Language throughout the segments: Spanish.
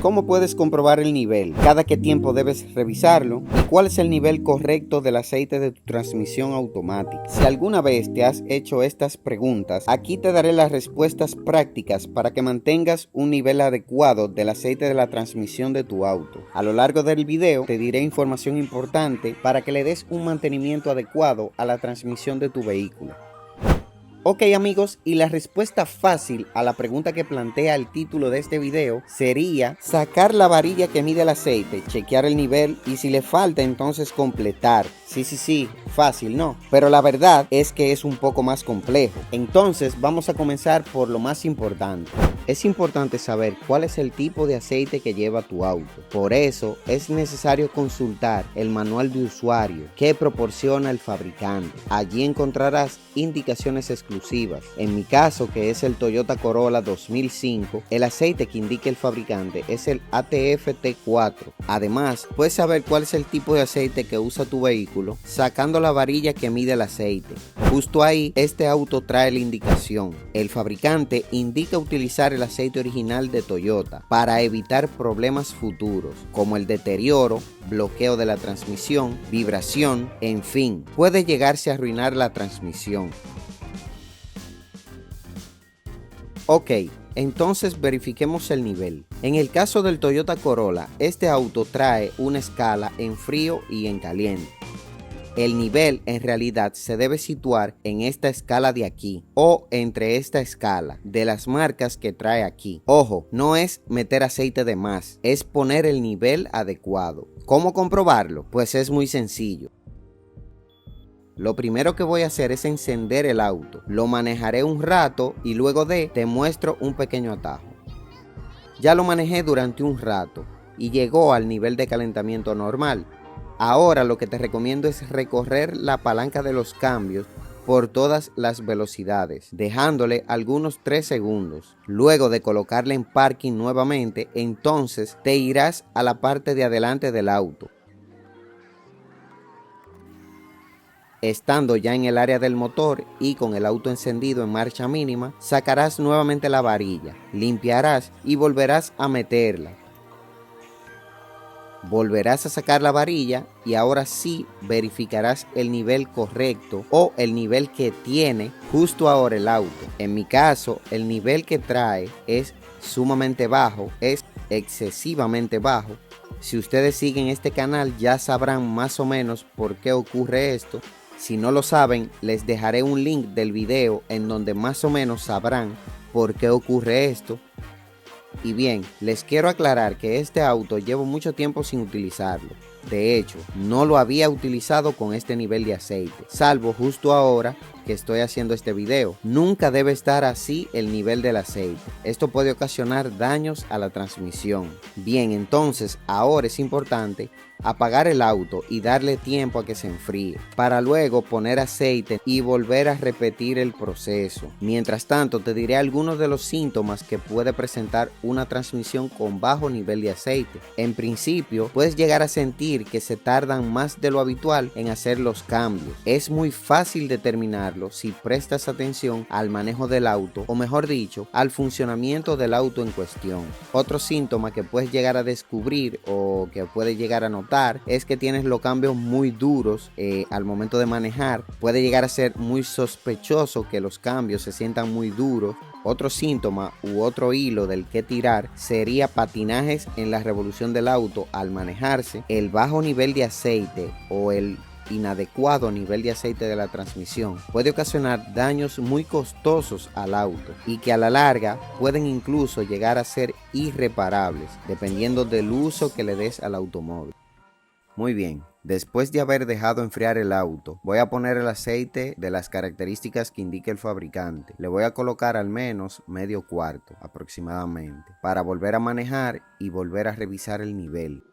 ¿Cómo puedes comprobar el nivel? ¿Cada qué tiempo debes revisarlo? ¿Y cuál es el nivel correcto del aceite de tu transmisión automática? Si alguna vez te has hecho estas preguntas, aquí te daré las respuestas prácticas para que mantengas un nivel adecuado del aceite de la transmisión de tu auto. A lo largo del video te diré información importante para que le des un mantenimiento adecuado a la transmisión de tu vehículo. Ok amigos, y la respuesta fácil a la pregunta que plantea el título de este video sería sacar la varilla que mide el aceite, chequear el nivel y si le falta entonces completar. Sí, fácil, ¿no? Pero la verdad es que es un poco más complejo. Entonces vamos a comenzar por lo más importante. Es importante saber cuál es el tipo de aceite que lleva tu auto. Por eso es necesario consultar el manual de usuario que proporciona el fabricante. Allí encontrarás indicaciones exclusivas. En mi caso, que es el Toyota Corolla 2005, el aceite que indica el fabricante es el ATF T4. Además, puedes saber cuál es el tipo de aceite que usa tu vehículo sacando la varilla que mide el aceite. Justo ahí, este auto trae la indicación. El fabricante indica utilizar el aceite original de Toyota para evitar problemas futuros, como el deterioro, bloqueo de la transmisión, vibración, en fin, puede llegarse a arruinar la transmisión. Ok, entonces verifiquemos el nivel. En el caso del Toyota Corolla, este auto trae una escala en frío y en caliente. El nivel en realidad se debe situar en esta escala de aquí o entre esta escala de las marcas que trae aquí. Ojo, no es meter aceite de más, es poner el nivel adecuado. ¿Cómo comprobarlo? Pues es muy sencillo. Lo primero que voy a hacer es encender el auto. Lo manejaré un rato y luego te muestro un pequeño atajo. Ya lo manejé durante un rato y llegó al nivel de calentamiento normal. Ahora lo que te recomiendo es recorrer la palanca de los cambios por todas las velocidades, dejándole algunos 3 segundos. Luego de colocarla en parking nuevamente, entonces te irás a la parte de adelante del auto. Estando ya en el área del motor y con el auto encendido en marcha mínima, sacarás nuevamente la varilla, limpiarás y volverás a meterla. Volverás a sacar la varilla y ahora sí verificarás el nivel correcto o el nivel que tiene justo ahora el auto. En mi caso, el nivel que trae es sumamente bajo, es excesivamente bajo. Si ustedes siguen este canal ya sabrán más o menos por qué ocurre esto. Si no lo saben, les dejaré un link del video en donde más o menos sabrán por qué ocurre esto. Y bien, les quiero aclarar que este auto llevo mucho tiempo sin utilizarlo. De hecho, no lo había utilizado con este nivel de aceite, salvo justo ahora que estoy haciendo este video. Nunca debe estar así el nivel del aceite. Esto puede ocasionar daños a la transmisión. Bien, entonces ahora es importante apagar el auto y darle tiempo a que se enfríe, para luego poner aceite y volver a repetir el proceso. Mientras tanto, te diré algunos de los síntomas que puede presentar una transmisión con bajo nivel de aceite. En principio, puedes llegar a sentir que se tardan más de lo habitual en hacer los cambios. Es muy fácil determinarlo si prestas atención al manejo del auto, o mejor dicho, al funcionamiento del auto en cuestión. Otro síntoma que puedes llegar a descubrir o que puedes llegar a notar es que tienes los cambios muy duros al momento de manejar. Puede llegar a ser muy sospechoso que los cambios se sientan muy duros. Otro síntoma u otro hilo del que tirar sería patinajes en la revolución del auto al manejarse, el bajo nivel de aceite o el inadecuado nivel de aceite de la transmisión puede ocasionar daños muy costosos al auto y que a la larga pueden incluso llegar a ser irreparables dependiendo del uso que le des al automóvil. Muy bien, después de haber dejado enfriar el auto, voy a poner el aceite de las características que indica el fabricante. Le voy a colocar al menos medio cuarto aproximadamente para volver a manejar y volver a revisar el nivel.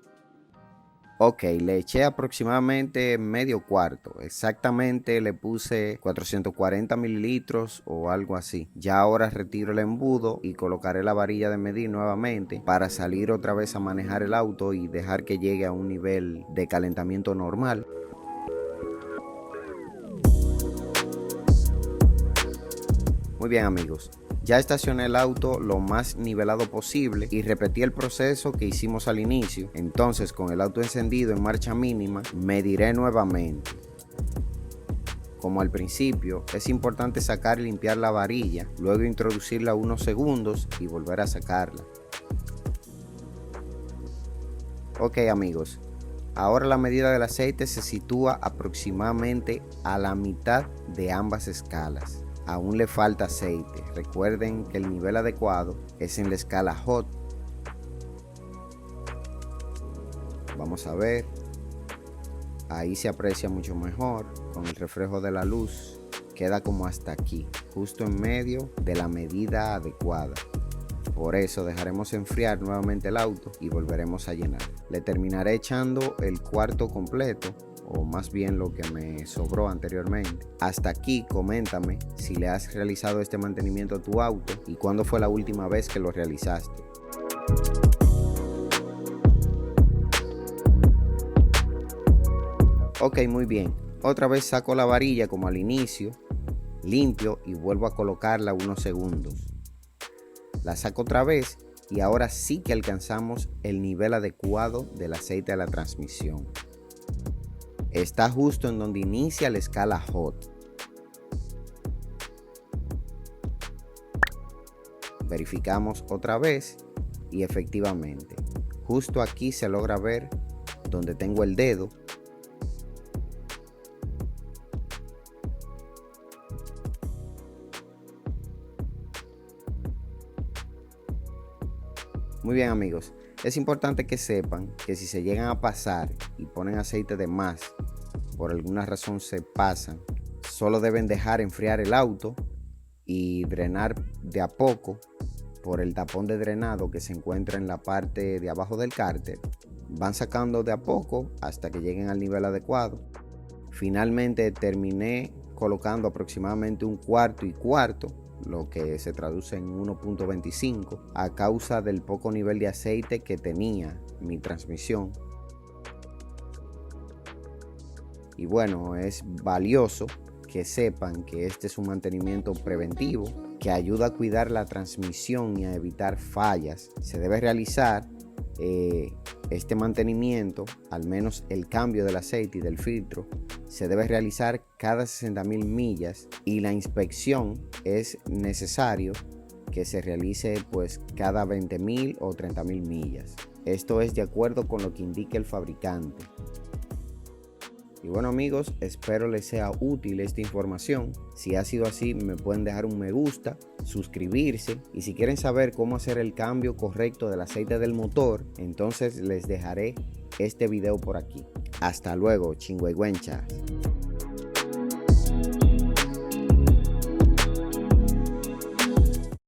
Ok, le eché aproximadamente medio cuarto, exactamente le puse 440 mililitros o algo así. Ya ahora retiro el embudo y colocaré la varilla de medir nuevamente para salir otra vez a manejar el auto y dejar que llegue a un nivel de calentamiento normal. Muy bien amigos, Ya estacioné el auto lo más nivelado posible y repetí el proceso que hicimos al inicio. Entonces, con el auto encendido en marcha mínima, mediré nuevamente. Como al principio, es importante sacar y limpiar la varilla, luego introducirla unos segundos y volver a sacarla. Ok amigos, ahora la medida del aceite se sitúa aproximadamente a la mitad de ambas escalas. Aún le falta aceite. Recuerden que el nivel adecuado es en la escala Hot. Vamos a ver. Ahí se aprecia mucho mejor con el reflejo de la luz. Queda como hasta aquí, justo en medio de la medida adecuada. Por eso dejaremos enfriar nuevamente el auto y volveremos a llenar. Le terminaré echando el cuarto completo, o más bien lo que me sobró anteriormente. Hasta aquí, coméntame si le has realizado este mantenimiento a tu auto y cuándo fue la última vez que lo realizaste. Ok, muy bien. Otra vez saco la varilla como al inicio, limpio y vuelvo a colocarla unos segundos. La saco otra vez y ahora sí que alcanzamos el nivel adecuado del aceite de la transmisión. Está justo en donde inicia la escala Hot. Verificamos otra vez y efectivamente, justo aquí se logra ver donde tengo el dedo. Muy bien amigos, es importante que sepan que si se llegan a pasar y ponen aceite de más, por alguna razón se pasan, solo deben dejar enfriar el auto y drenar de a poco por el tapón de drenado que se encuentra en la parte de abajo del cárter. Van sacando de a poco hasta que lleguen al nivel adecuado. Finalmente terminé colocando aproximadamente un cuarto y cuarto, lo que se traduce en 1.25 a causa del poco nivel de aceite que tenía mi transmisión. Y bueno, es valioso que sepan que este es un mantenimiento preventivo que ayuda a cuidar la transmisión y a evitar fallas. Se debe realizar este mantenimiento, al menos el cambio del aceite y del filtro, se debe realizar cada 60.000 millas y la inspección es necesario que se realice pues cada 20.000 o 30.000 millas. Esto es de acuerdo con lo que indique el fabricante. Y bueno amigos, espero les sea útil esta información. Si ha sido así, me pueden dejar un me gusta, suscribirse y si quieren saber cómo hacer el cambio correcto del aceite del motor, entonces les dejaré este video por aquí. Hasta luego, chingüengüenchas.